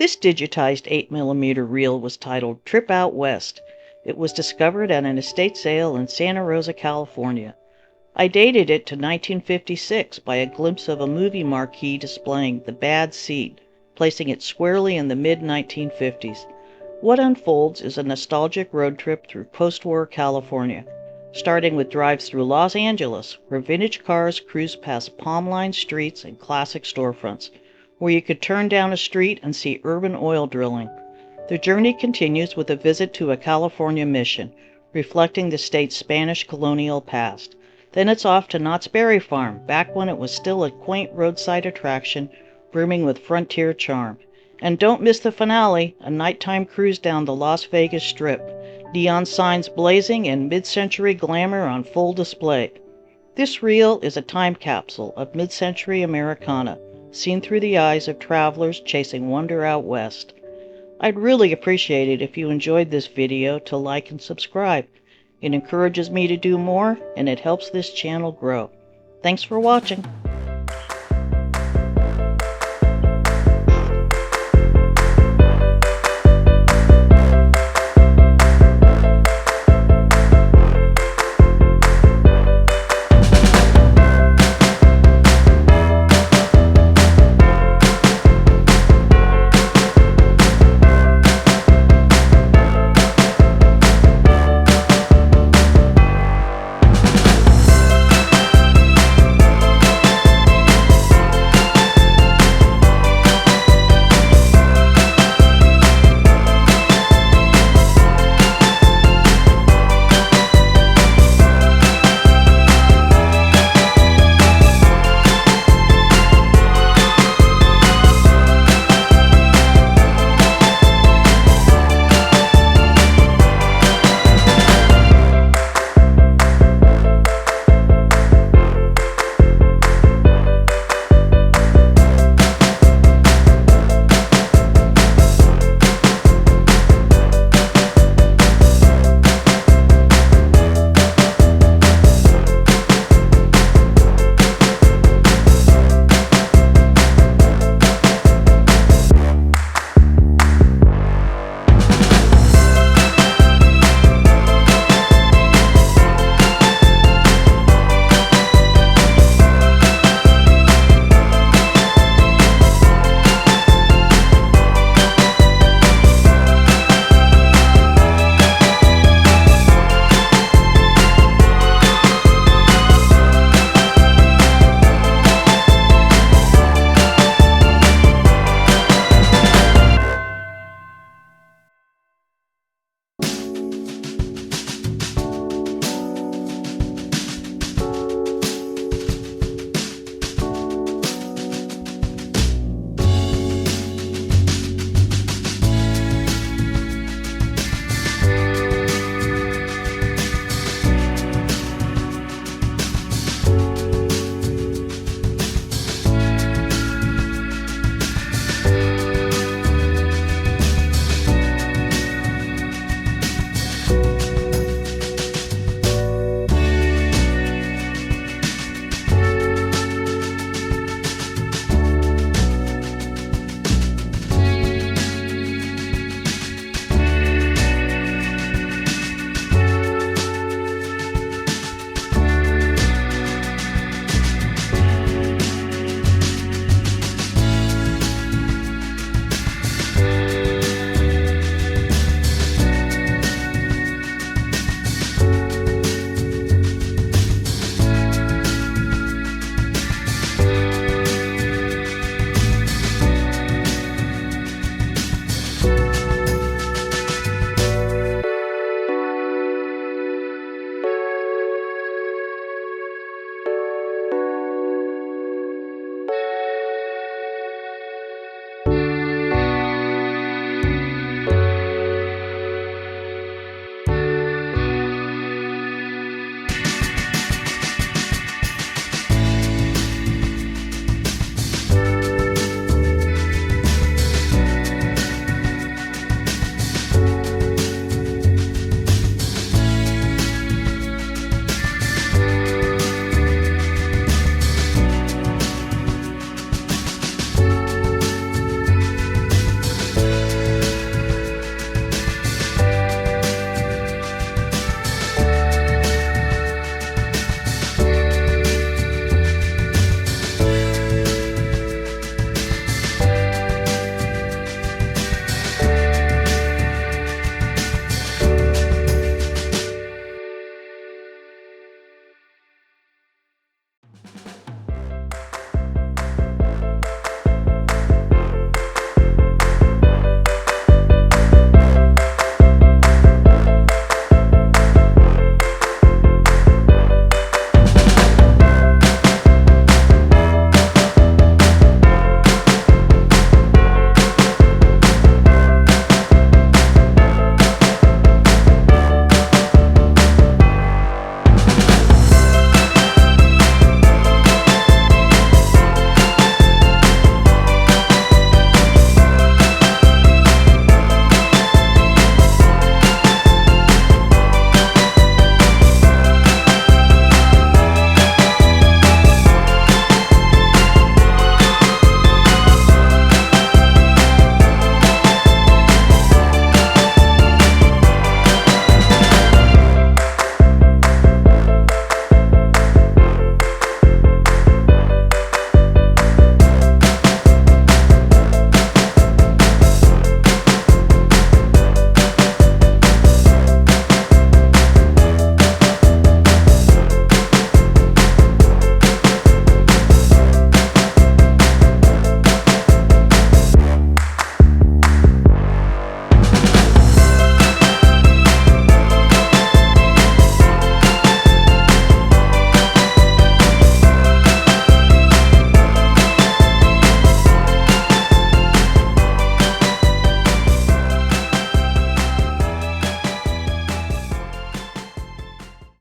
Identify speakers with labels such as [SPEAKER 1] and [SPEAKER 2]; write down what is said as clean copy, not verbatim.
[SPEAKER 1] This digitized 8mm reel was titled Trip Out West. It was discovered at an estate sale in Santa Rosa, California. I dated it to 1956 by a glimpse of a movie marquee displaying The Bad Seed, placing it squarely in the mid-1950s. What unfolds is a nostalgic road trip through post-war California, starting with drives through Los Angeles, where vintage cars cruise past palm-lined streets and classic storefronts, where you could turn down a street and see urban oil drilling. The journey continues with a visit to a California mission, reflecting the state's Spanish colonial past. Then it's off to Knott'sBerryFarm, back when it was still a quaint roadside attraction, brimming with frontier charm. And don't miss the finale, a nighttime cruise down the Las Vegas Strip, neon signs blazing and mid-century glamour on full display. This reel is a time capsule of mid-century Americana, seen through the eyes of travelers chasing wonder out west. I'd really appreciate it if you enjoyed this video to like and subscribe. It encourages me to do more, and it helps this channel grow. Thanks for watching.